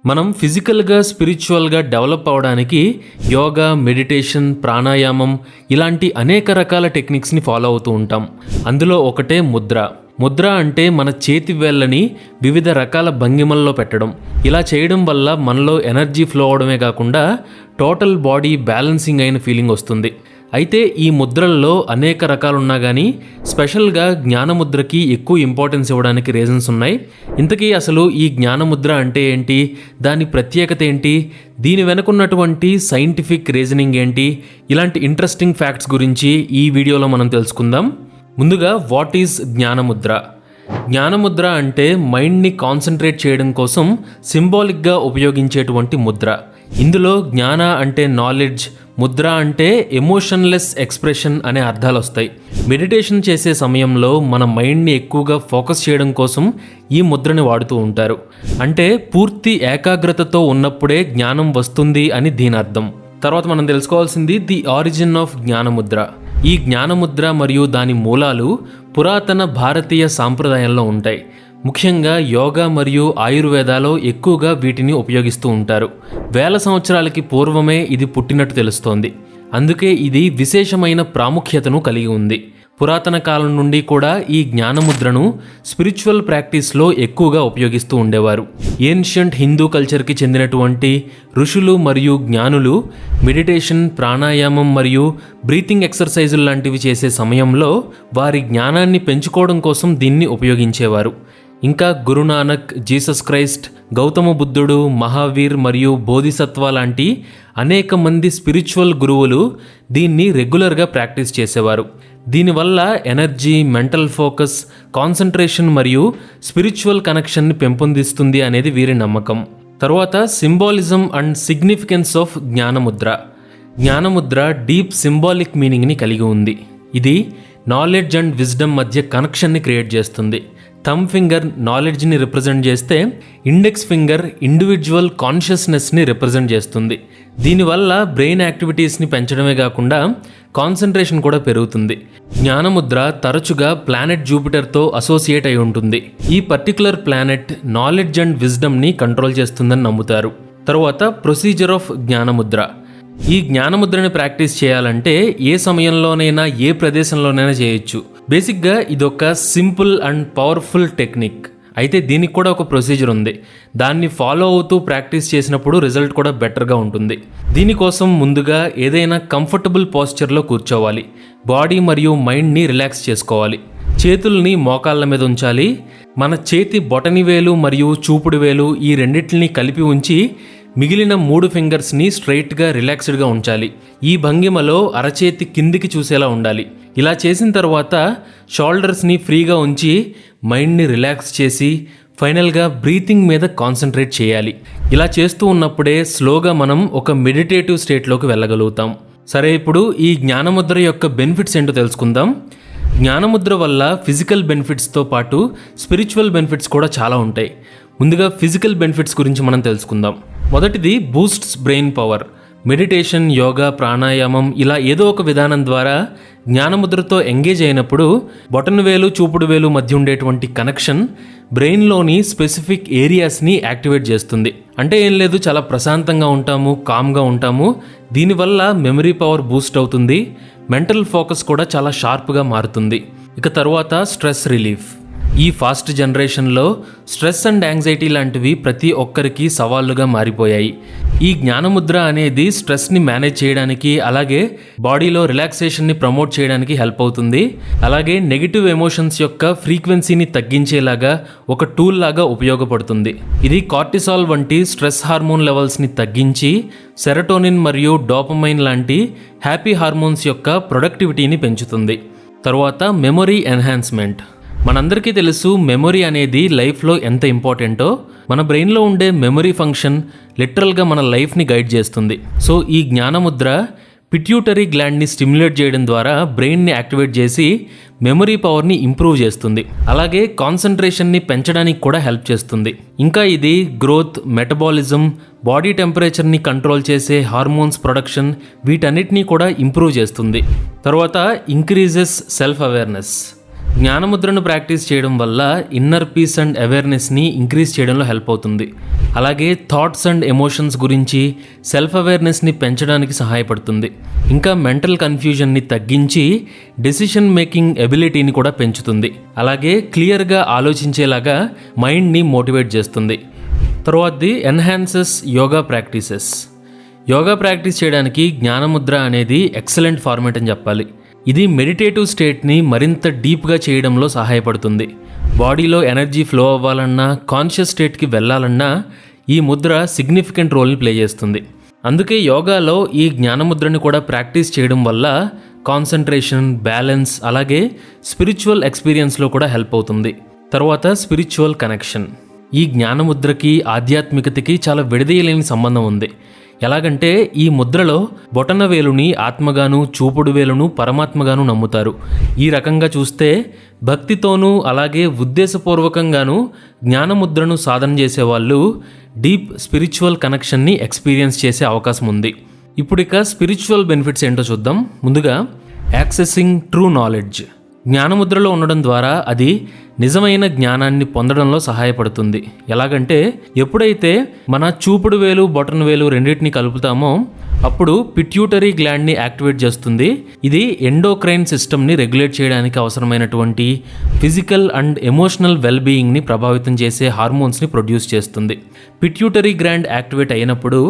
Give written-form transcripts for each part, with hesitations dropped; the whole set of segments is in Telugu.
మనం ఫిజికల్గా స్పిరిచువల్గా డెవలప్ అవ్వడానికి యోగా, మెడిటేషన్, ప్రాణాయామం ఇలాంటి అనేక రకాల టెక్నిక్స్ని ఫాలో అవుతూ ఉంటాం. అందులో ఒకటే ముద్ర. ముద్ర అంటే మన చేతి వేళ్ళని వివిధ రకాల భంగిమల్లో పెట్టడం. ఇలా చేయడం వల్ల మనలో ఎనర్జీ ఫ్లో అవడమే కాకుండా టోటల్ బాడీ బ్యాలెన్సింగ్ అయిన ఫీలింగ్ వస్తుంది. అయితే ఈ ముద్రల్లో అనేక రకాలు ఉన్నా కానీ స్పెషల్గా జ్ఞానముద్రకి ఎక్కువ ఇంపార్టెన్స్ ఇవ్వడానికి రీజన్స్ ఉన్నాయి. ఇంతకీ అసలు ఈ జ్ఞానముద్ర అంటే ఏంటి, దాని ప్రత్యేకత ఏంటి, దీని వెనుకున్నటువంటి సైంటిఫిక్ రీజనింగ్ ఏంటి, ఇలాంటి ఇంట్రెస్టింగ్ ఫ్యాక్ట్స్ గురించి ఈ వీడియోలో మనం తెలుసుకుందాం. ముందుగా వాట్ ఈజ్ జ్ఞానముద్ర? జ్ఞానముద్ర అంటే మైండ్ని కాన్సన్ట్రేట్ చేయడం కోసం సింబాలిక్గా ఉపయోగించేటువంటి ముద్ర. ఇందులో జ్ఞాన అంటే నాలెడ్జ్, ముద్ర అంటే ఎమోషన్లెస్ ఎక్స్ప్రెషన్ అనే అర్థాలు వస్తాయి. మెడిటేషన్ చేసే సమయంలో మన మైండ్ని ఎక్కువగా ఫోకస్ చేయడం కోసం ఈ ముద్రని వాడుతూ ఉంటారు. అంటే పూర్తి ఏకాగ్రతతో ఉన్నప్పుడే జ్ఞానం వస్తుంది అని దీని అర్థం. తర్వాత మనం తెలుసుకోవాల్సింది ది ఆరిజిన్ ఆఫ్ జ్ఞానముద్ర. ఈ జ్ఞానముద్ర మరియు దాని మూలాలు పురాతన భారతీయ సాంప్రదాయంలో ఉంటాయి. ముఖ్యంగా యోగా మరియు ఆయుర్వేదాలో ఎక్కువగా వీటిని ఉపయోగిస్తూ ఉంటారు. వేల సంవత్సరాలకి పూర్వమే ఇది పుట్టినట్టు తెలుస్తోంది. అందుకే ఇది విశేషమైన ప్రాముఖ్యతను కలిగి ఉంది. పురాతన కాలం నుండి కూడా ఈ జ్ఞానముద్రను స్పిరిచువల్ ప్రాక్టీస్లో ఎక్కువగా ఉపయోగిస్తూ ఉండేవారు. ఏన్షియంట్ హిందూ కల్చర్కి చెందినటువంటి ఋషులు మరియు జ్ఞానులు మెడిటేషన్, ప్రాణాయామం మరియు బ్రీతింగ్ ఎక్సర్సైజులు లాంటివి చేసే సమయంలో వారి జ్ఞానాన్ని పెంచుకోవడం కోసం దీన్ని ఉపయోగించేవారు. ఇంకా గురునానక్, జీసస్ క్రైస్ట్, గౌతమ బుద్ధుడు, మహావీర్ మరియు బోధిసత్వ లాంటి అనేక మంది స్పిరిచువల్ గురువులు దీన్ని రెగ్యులర్గా ప్రాక్టీస్ చేసేవారు. దీనివల్ల ఎనర్జీ, మెంటల్ ఫోకస్, కాన్సన్ట్రేషన్ మరియు స్పిరిచువల్ కనెక్షన్ని పెంపొందిస్తుంది అనేది వీరి నమ్మకం. తర్వాత symbolism and significance of jnana mudra. జ్ఞానముద్ర డీప్ సింబాలిక్ మీనింగ్ని కలిగి ఉంది. ఇది నాలెడ్జ్ అండ్ విజ్డమ్ మధ్య కనెక్షన్ని క్రియేట్ చేస్తుంది. థంబ్ ఫింగర్ నాలెడ్జ్ని రిప్రజెంట్ చేస్తే ఇండెక్స్ ఫింగర్ ఇండివిజువల్ కాన్షియస్నెస్ని రిప్రజెంట్ చేస్తుంది. దీనివల్ల బ్రెయిన్ యాక్టివిటీస్ని పెంచడమే కాకుండా కాన్సన్ట్రేషన్ కూడా పెరుగుతుంది. జ్ఞానముద్ర తరచుగా ప్లానెట్ జూపిటర్తో అసోసియేట్ అయి ఉంటుంది. ఈ పర్టికులర్ ప్లానెట్ నాలెడ్జ్ అండ్ విజ్డమ్ని కంట్రోల్ చేస్తుందని నమ్ముతారు. తర్వాత ప్రొసీజర్ ఆఫ్ జ్ఞానముద్ర. ఈ జ్ఞానముద్రని ప్రాక్టీస్ చేయాలంటే ఏ సమయంలోనైనా ఏ ప్రదేశంలోనైనా చేయొచ్చు. బేసిక్గా ఇదొక సింపుల్ అండ్ పవర్ఫుల్ టెక్నిక్. అయితే దీనికి కూడా ఒక ప్రొసీజర్ ఉంది. దాన్ని ఫాలో అవుతూ ప్రాక్టీస్ చేసినప్పుడు రిజల్ట్ కూడా బెటర్గా ఉంటుంది. దీనికోసం ముందుగా ఏదైనా కంఫర్టబుల్ పోస్చర్లో కూర్చోవాలి. బాడీ మరియు మైండ్ని రిలాక్స్ చేసుకోవాలి. చేతుల్ని మోకాళ్ళ మీద ఉంచాలి. మన చేతి బొటనివేలు మరియు చూపుడు వేలు ఈ రెండింటిని కలిపి ఉంచి మిగిలిన 3 ఫింగర్స్ని స్ట్రైట్గా రిలాక్స్డ్గా ఉంచాలి. ఈ భంగిమలో అరచేతి కిందికి చూసేలా ఉండాలి. ఇలా చేసిన తర్వాత షోల్డర్స్ని ఫ్రీగా ఉంచి మైండ్ని రిలాక్స్ చేసి ఫైనల్గా బ్రీతింగ్ మీద కాన్సన్ట్రేట్ చేయాలి. ఇలా చేస్తూ ఉన్నప్పుడే స్లోగా మనం ఒక మెడిటేటివ్ స్టేట్లోకి వెళ్ళగలుగుతాం. సరే, ఇప్పుడు ఈ జ్ఞానముద్ర యొక్క బెనిఫిట్స్ ఏంటో తెలుసుకుందాం. జ్ఞానముద్ర వల్ల ఫిజికల్ బెనిఫిట్స్తో పాటు స్పిరిచువల్ బెనిఫిట్స్ కూడా చాలా ఉంటాయి. ముందుగా ఫిజికల్ బెనిఫిట్స్ గురించి మనం తెలుసుకుందాం. మొదటిది boosts brain power. Meditation, yoga, ప్రాణాయామం ఇలా ఏదో ఒక విధానం ద్వారా జ్ఞానముద్రతో ఎంగేజ్ అయినప్పుడు బొటనవేలు, చూపుడు వేలు మధ్య ఉండేటువంటి కనెక్షన్ బ్రెయిన్లోని స్పెసిఫిక్ ఏరియాస్ని యాక్టివేట్ చేస్తుంది. అంటే ఏం లేదు, చాలా ప్రశాంతంగా ఉంటాము, కామ్గా ఉంటాము. దీనివల్ల మెమరీ పవర్ బూస్ట్ అవుతుంది. మెంటల్ ఫోకస్ కూడా చాలా షార్ప్గా మారుతుంది. ఇక తర్వాత స్ట్రెస్ రిలీఫ్. ఈ ఫాస్ట్ జనరేషన్లో స్ట్రెస్ అండ్ యాంగ్జైటీ లాంటివి ప్రతి ఒక్కరికి సవాళ్ళుగా మారిపోయాయి. ఈ జ్ఞానముద్ర అనేది స్ట్రెస్ని మేనేజ్ చేయడానికి, అలాగే బాడీలో రిలాక్సేషన్ని ప్రమోట్ చేయడానికి హెల్ప్ అవుతుంది. అలాగే నెగిటివ్ ఎమోషన్స్ యొక్క ఫ్రీక్వెన్సీని తగ్గించేలాగా ఒక టూల్ లాగా ఉపయోగపడుతుంది. ఇది కార్టిసాల్ వంటి స్ట్రెస్ హార్మోన్ లెవెల్స్ని తగ్గించి సెరటోనిన్ మరియు డోపమైన్ లాంటి హ్యాపీ హార్మోన్స్ యొక్క ప్రొడక్టివిటీని పెంచుతుంది. తర్వాత మెమొరీ ఎన్హాన్స్మెంట్. మనందరికీ తెలుసు, మెమొరీ అనేది లైఫ్లో ఎంత ఇంపార్టెంటో. మన బ్రెయిన్లో ఉండే మెమొరీ ఫంక్షన్ లిటరల్గా మన లైఫ్ని గైడ్ చేస్తుంది. సో ఈ జ్ఞానముద్ర పిట్యూటరీ గ్లాండ్ని స్టిమ్యులేట్ చేయడం ద్వారా బ్రెయిన్ని యాక్టివేట్ చేసి మెమరీ పవర్ని ఇంప్రూవ్ చేస్తుంది. అలాగే కాన్సన్ట్రేషన్ని పెంచడానికి కూడా హెల్ప్ చేస్తుంది. ఇంకా ఇది గ్రోత్, మెటబాలిజం, బాడీ టెంపరేచర్ని కంట్రోల్ చేసే హార్మోన్స్ ప్రొడక్షన్ వీటన్నిటినీ కూడా ఇంప్రూవ్ చేస్తుంది. తర్వాత ఇంక్రీజెస్ సెల్ఫ్ అవేర్నెస్. జ్ఞానముద్రను ప్రాక్టీస్ చేయడం వల్ల ఇన్నర్ పీస్ అండ్ అవేర్నెస్ని ఇంక్రీజ్ చేయడంలో హెల్ప్ అవుతుంది. అలాగే థాట్స్ అండ్ ఎమోషన్స్ గురించి సెల్ఫ్ అవేర్నెస్ని పెంచడానికి సహాయపడుతుంది. ఇంకా మెంటల్ కన్ఫ్యూజన్ని తగ్గించి డెసిషన్ మేకింగ్ ఎబిలిటీని కూడా పెంచుతుంది. అలాగే క్లియర్గా ఆలోచించేలాగా మైండ్ని మోటివేట్ చేస్తుంది. తర్వాతది enhances yoga practices. Yoga practice చేయడానికి జ్ఞానముద్ర అనేది ఎక్సలెంట్ ఫార్మేట్ అని చెప్పాలి. ఇది మెడిటేటివ్ స్టేట్ని మరింత డీప్గా చేయడంలో సహాయపడుతుంది. బాడీలో ఎనర్జీ ఫ్లో అవ్వాలన్నా, కాన్షియస్ స్టేట్కి వెళ్ళాలన్నా ఈ ముద్ర సిగ్నిఫికెంట్ రోల్ని ప్లే చేస్తుంది. అందుకే యోగాలో ఈ జ్ఞానముద్రని కూడా ప్రాక్టీస్ చేయడం వల్ల కాన్సంట్రేషన్, బ్యాలెన్స్, అలాగే స్పిరిచువల్ ఎక్స్పీరియన్స్లో కూడా హెల్ప్ అవుతుంది. తర్వాత స్పిరిచువల్ కనెక్షన్. ఈ జ్ఞానముద్రకి ఆధ్యాత్మికతకి చాలా విడదీయలేని సంబంధం ఉంది. ఎలాగంటే ఈ ముద్రలో బొటన వేలుని ఆత్మగాను, చూపుడు వేలును పరమాత్మగాను నమ్ముతారు. ఈ రకంగా చూస్తే భక్తితోనూ అలాగే ఉద్దేశపూర్వకంగాను జ్ఞానముద్రను సాధన చేసేవాళ్ళు డీప్ స్పిరిచువల్ కనెక్షన్ని ఎక్స్పీరియన్స్ చేసే అవకాశం ఉంది. ఇక స్పిరిచువల్ బెనిఫిట్స్ ఏంటో చూద్దాం. ముందుగా యాక్సెసింగ్ ట్రూ నాలెడ్జ్. జ్ఞానముద్రలో ఉండడం ద్వారా అది నిజమైన జ్ఞానాన్ని పొందడంలో సహాయపడుతుంది. ఎలాగంటే ఎప్పుడైతే మన చూపుడు వేలు, బొటన వేలు రెండింటిని కలుపుతామో అప్పుడు పిట్యూటరీ గ్లాండ్ని యాక్టివేట్ చేస్తుంది. ఇది ఎండోక్రైన్ సిస్టమ్ని రెగ్యులేట్ చేయడానికి అవసరమైనటువంటి ఫిజికల్ అండ్ ఎమోషనల్ వెల్బీయింగ్ని ప్రభావితం చేసే హార్మోన్స్ని ప్రొడ్యూస్ చేస్తుంది. పిట్యూటరీ గ్లాండ్ యాక్టివేట్ అయినప్పుడు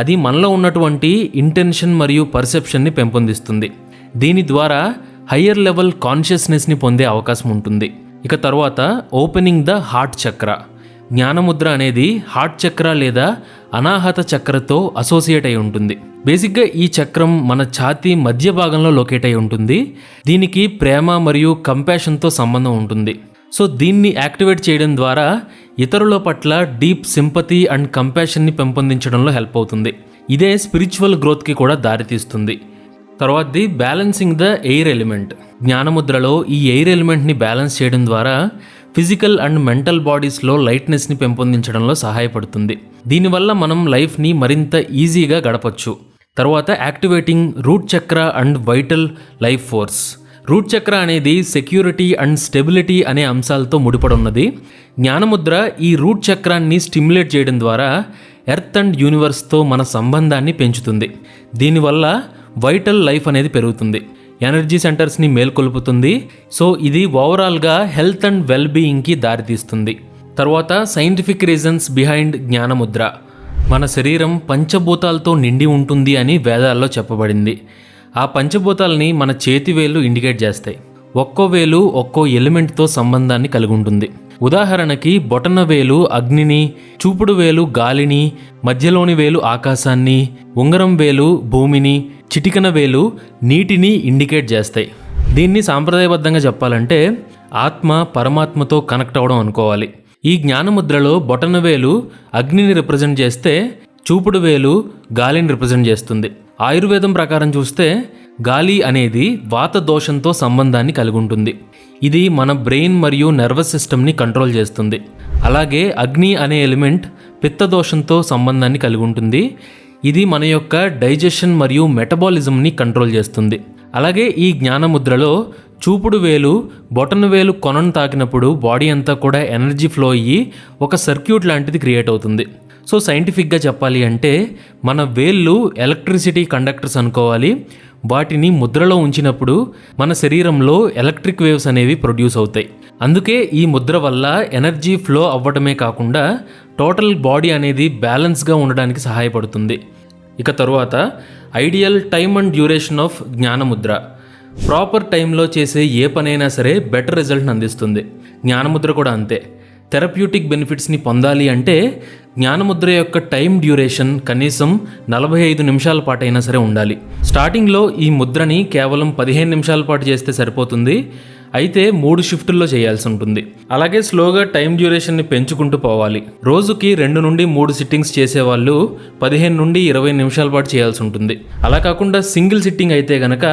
అది మనలో ఉన్నటువంటి ఇంటెన్షన్ మరియు పర్సెప్షన్ని పెంపొందిస్తుంది. దీని ద్వారా హయ్యర్ లెవెల్ కాన్షియస్నెస్ని పొందే అవకాశం ఉంటుంది. ఇక తర్వాత ఓపెనింగ్ ద హార్ట్ చక్ర. జ్ఞానముద్ర అనేది హార్ట్ చక్ర లేదా అనాహత చక్రతో అసోసియేట్ అయి ఉంటుంది. బేసిక్గా ఈ చక్రం మన ఛాతీ మధ్య భాగంలో లొకేట్ అయి ఉంటుంది. దీనికి ప్రేమ మరియు కంపాషన్తో సంబంధం ఉంటుంది. సో దీన్ని యాక్టివేట్ చేయడం ద్వారా ఇతరుల పట్ల డీప్ సింపతి అండ్ కంపాషన్ని పెంపొందించడంలో హెల్ప్ అవుతుంది. ఇదే స్పిరిచువల్ గ్రోత్కి కూడా దారితీస్తుంది. తర్వాతది బ్యాలెన్సింగ్ ద ఎయిర్ ఎలిమెంట్. జ్ఞానముద్రలో ఈ ఎయిర్ ఎలిమెంట్ని బ్యాలెన్స్ చేయడం ద్వారా ఫిజికల్ అండ్ మెంటల్ బాడీస్లో లైట్నెస్ని పెంపొందించడంలో సహాయపడుతుంది. దీనివల్ల మనం లైఫ్ని మరింత ఈజీగా గడపచ్చు. తర్వాత activating root chakra and vital life force. Root chakra అనేది సెక్యూరిటీ అండ్ స్టెబిలిటీ అనే అంశాలతో ముడిపడి ఉన్నది. జ్ఞానముద్ర ఈ రూట్ చక్రాన్ని స్టిమ్యులేట్ చేయడం ద్వారా ఎర్త్ అండ్ యూనివర్స్తో మన సంబంధాన్ని పెంచుతుంది. దీనివల్ల వైటల్ లైఫ్ అనేది పెరుగుతుంది, ఎనర్జీ సెంటర్స్ని మేల్కొల్పుతుంది. సో ఇది ఓవరాల్గా హెల్త్ అండ్ వెల్బీయింగ్కి దారితీస్తుంది. తర్వాత సైంటిఫిక్ రీజన్స్ బిహైండ్ జ్ఞానముద్ర. మన శరీరం పంచభూతాలతో నిండి ఉంటుంది అని వేదాల్లో చెప్పబడింది. ఆ పంచభూతాలని మన చేతివేళ్ళు ఇండికేట్ చేస్తాయి. ఒక్కో వేలు ఒక్కో ఎలిమెంట్తో సంబంధాన్ని కలిగి ఉంటుంది. ఉదాహరణకి బొటన వేలు అగ్నిని, చూపుడు వేలు గాలిని, మధ్యలోని వేలు ఆకాశాన్ని, ఉంగరం వేలు భూమిని, చిటికన వేలు నీటిని ఇండికేట్ చేస్తాయి. దీన్ని సాంప్రదాయబద్ధంగా చెప్పాలంటే ఆత్మ పరమాత్మతో కనెక్ట్ అవ్వడం అనుకోవాలి. ఈ జ్ఞానముద్రలో బొటన వేలు అగ్నిని రిప్రజెంట్ చేస్తే చూపుడు వేలు గాలిని రిప్రజెంట్ చేస్తుంది. ఆయుర్వేదం ప్రకారం చూస్తే గాలి అనేది వాత దోషంతో సంబంధాన్ని కలిగి ఉంటుంది. ఇది మన బ్రెయిన్ మరియు నర్వస్ సిస్టమ్ని కంట్రోల్ చేస్తుంది. అలాగే అగ్ని అనే ఎలిమెంట్ పిత్త దోషంతో సంబంధాన్ని కలిగి ఉంటుంది. ఇది మన యొక్క డైజెషన్ మరియు మెటబాలిజంని కంట్రోల్ చేస్తుంది. అలాగే ఈ జ్ఞానముద్రలో చూపుడు వేలు బొటన వేలు కొనను తాకినప్పుడు బాడీ అంతా కూడా ఎనర్జీ ఫ్లో అయ్యి ఒక సర్క్యూట్ లాంటిది క్రియేట్ అవుతుంది. సో సైంటిఫిక్గా చెప్పాలి అంటే మన వేళ్ళు ఎలక్ట్రిసిటీ కండక్టర్స్ అనుకోవాలి. వాటిని ముద్రలో ఉంచినప్పుడు మన శరీరంలో ఎలక్ట్రిక్ వేవ్స్ అనేవి ప్రొడ్యూస్ అవుతాయి. అందుకే ఈ ముద్ర వల్ల ఎనర్జీ ఫ్లో అవ్వడమే కాకుండా టోటల్ బాడీ అనేది బ్యాలెన్స్గా ఉండడానికి సహాయపడుతుంది. ఇక తరువాత ideal time and duration of jnana mudra. Proper టైంలో చేసే ఏ పనైనా సరే బెటర్ రిజల్ట్ని అందిస్తుంది. జ్ఞానముద్ర కూడా అంతే. థెరప్యూటిక్ బెనిఫిట్స్ని పొందాలి అంటే జ్ఞానముద్ర యొక్క టైం డ్యూరేషన్ కనీసం 45 నిమిషాల పాటు అయినా సరే ఉండాలి. స్టార్టింగ్లో ఈ ముద్రని కేవలం 15 నిమిషాల పాటు చేస్తే సరిపోతుంది. అయితే 3 షిఫ్టుల్లో చేయాల్సి ఉంటుంది. అలాగే స్లోగా టైం డ్యూరేషన్ని పెంచుకుంటూ పోవాలి. రోజుకి 2 నుండి 3 సిట్టింగ్స్ చేసేవాళ్ళు 15 నుండి 20 నిమిషాల పాటు చేయాల్సి ఉంటుంది. అలా కాకుండా సింగిల్ సిట్టింగ్ అయితే గనక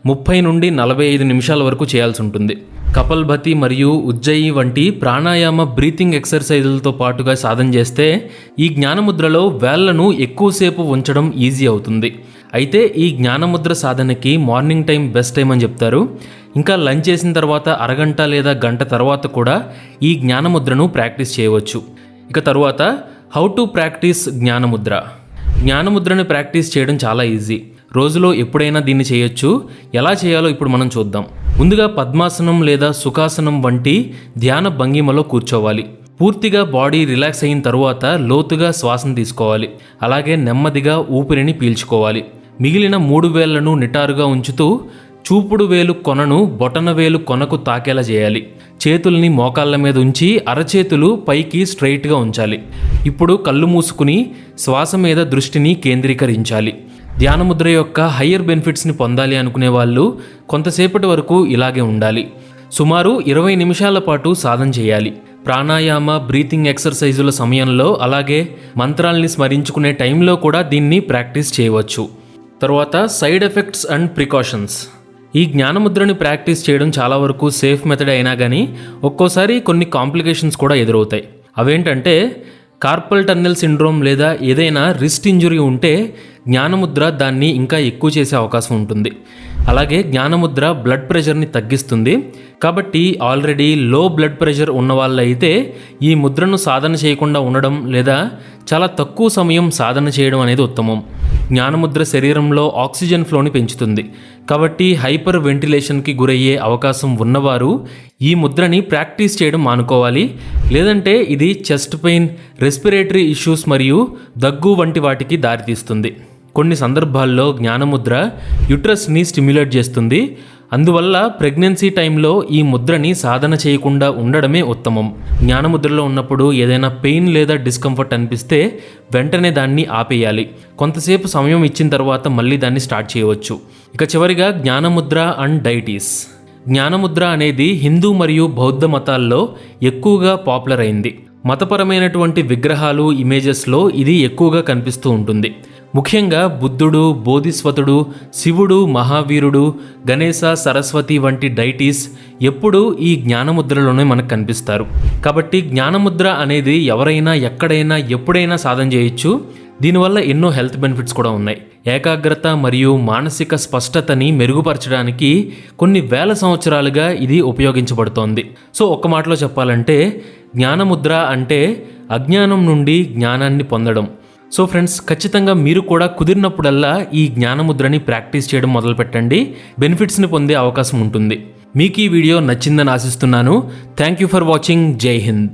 30 నుండి 45 నిమిషాల వరకు చేయాల్సి ఉంటుంది. కపల్భతి మరియు ఉజ్జయి వంటి ప్రాణాయామ బ్రీతింగ్ ఎక్సర్సైజులతో పాటుగా సాధన చేస్తే ఈ జ్ఞానముద్రలో వేళ్లను ఎక్కువసేపు ఉంచడం ఈజీ అవుతుంది. అయితే ఈ జ్ఞానముద్ర సాధనకి మార్నింగ్ టైం బెస్ట్ టైం అని చెప్తారు. ఇంకా లంచ్ చేసిన తర్వాత అరగంట లేదా గంట తర్వాత కూడా ఈ జ్ఞానముద్రను ప్రాక్టీస్ చేయవచ్చు. ఇక తరువాత హౌ టు ప్రాక్టీస్ జ్ఞానముద్ర. జ్ఞానముద్రను ప్రాక్టీస్ చేయడం చాలా ఈజీ. రోజులో ఎప్పుడైనా దీన్ని చేయొచ్చు. ఎలా చేయాలో ఇప్పుడు మనం చూద్దాం. ముందుగా పద్మాసనం లేదా సుఖాసనం వంటి ధ్యాన భంగిమలో కూర్చోవాలి. పూర్తిగా బాడీ రిలాక్స్ అయిన తరువాత లోతుగా శ్వాసను తీసుకోవాలి. అలాగే నెమ్మదిగా ఊపిరిని పీల్చుకోవాలి. మిగిలిన 3 వేళ్లను నిటారుగా ఉంచుతూ చూపుడు వేలు కొనను బొటన వేలు కొనకు తాకేలా చేయాలి. చేతుల్ని మోకాళ్ళ మీద ఉంచి అరచేతులు పైకి స్ట్రైట్గా ఉంచాలి. ఇప్పుడు కళ్ళు మూసుకుని శ్వాస మీద దృష్టిని కేంద్రీకరించాలి. ధ్యానముద్ర యొక్క హయ్యర్ బెనిఫిట్స్ని పొందాలి అనుకునే వాళ్ళు కొంతసేపటి వరకు ఇలాగే ఉండాలి. సుమారు 20 నిమిషాల పాటు సాధన చేయాలి. ప్రాణాయామ బ్రీతింగ్ ఎక్సర్సైజుల సమయంలో అలాగే మంత్రాల్ని స్మరించుకునే టైంలో కూడా దీన్ని ప్రాక్టీస్ చేయవచ్చు. తర్వాత సైడ్ ఎఫెక్ట్స్ అండ్ ప్రికాషన్స్. ఈ జ్ఞానముద్రని ప్రాక్టీస్ చేయడం చాలా వరకు సేఫ్ మెథడ్ అయినా కానీ ఒక్కోసారి కొన్ని కాంప్లికేషన్స్ కూడా ఎదురవుతాయి. అవేంటంటే కార్పల్ టన్నెల్ సిండ్రోమ్ లేదా ఏదైనా రిస్ట్ ఇంజురీ ఉంటే జ్ఞానముద్ర దాన్ని ఇంకా ఎక్కువ చేసే అవకాశం ఉంటుంది. అలాగే జ్ఞానముద్ర బ్లడ్ ప్రెషర్ని తగ్గిస్తుంది. కాబట్టి ఆల్రెడీ లో బ్లడ్ ప్రెషర్ ఉన్న వాళ్ళైతే ఈ ముద్రను సాధన చేయకుండా ఉండడం లేదా చాలా తక్కువ సమయం సాధన చేయడం అనేది ఉత్తమం. జ్ఞానముద్ర శరీరంలో ఆక్సిజన్ ఫ్లోని పెంచుతుంది. కాబట్టి హైపర్ వెంటిలేషన్కి గురయ్యే అవకాశం ఉన్నవారు ఈ ముద్రని ప్రాక్టీస్ చేయడం మానుకోవాలి. లేదంటే ఇది చెస్ట్ పెయిన్, రెస్పిరేటరీ ఇష్యూస్ మరియు దగ్గు వంటి వాటికి దారితీస్తుంది. కొన్ని సందర్భాల్లో జ్ఞానముద్ర యుట్రస్ని స్టిమ్యులేట్ చేస్తుంది. అందువల్ల ప్రెగ్నెన్సీ టైంలో ఈ ముద్రని సాధన చేయకుండా ఉండడమే ఉత్తమం. జ్ఞానముద్రలో ఉన్నప్పుడు ఏదైనా పెయిన్ లేదా డిస్కంఫర్ట్ అనిపిస్తే వెంటనే దాన్ని ఆపేయాలి. కొంతసేపు సమయం ఇచ్చిన తర్వాత మళ్ళీ దాన్ని స్టార్ట్ చేయవచ్చు. ఇక చివరిగా జ్ఞానముద్ర అండ్ డైటీస్. జ్ఞానముద్ర అనేది హిందూ మరియు బౌద్ధ మతాల్లో ఎక్కువగా పాపులర్ అయింది. మతపరమైనటువంటి విగ్రహాలు, ఇమేజెస్లో ఇది ఎక్కువగా కనిపిస్తూ ఉంటుంది. ముఖ్యంగా బుద్ధుడు, బోధిస్వతుడు, శివుడు, మహావీరుడు, గణేశ, సరస్వతి వంటి డైటీస్ ఎప్పుడూ ఈ జ్ఞానముద్రలోనే మనకు కనిపిస్తారు. కాబట్టి జ్ఞానముద్ర అనేది ఎవరైనా ఎక్కడైనా ఎప్పుడైనా సాధన చేయొచ్చు. దీనివల్ల ఎన్నో హెల్త్ బెనిఫిట్స్ కూడా ఉన్నాయి. ఏకాగ్రత మరియు మానసిక స్పష్టతని మెరుగుపరచడానికి కొన్ని వేల సంవత్సరాలుగా ఇది ఉపయోగించబడుతోంది. సో ఒక్క మాటలో చెప్పాలంటే జ్ఞానముద్ర అంటే అజ్ఞానం నుండి జ్ఞానాన్ని పొందడం. సో ఫ్రెండ్స్, ఖచ్చితంగా మీరు కూడా కుదిరినప్పుడల్లా ఈ జ్ఞానముద్రని ప్రాక్టీస్ చేయడం మొదలుపెట్టండి. బెనిఫిట్స్ని పొందే అవకాశం ఉంటుంది. మీకు ఈ వీడియో నచ్చిందని ఆశిస్తున్నాను. Thank you for watching. జై హింద్.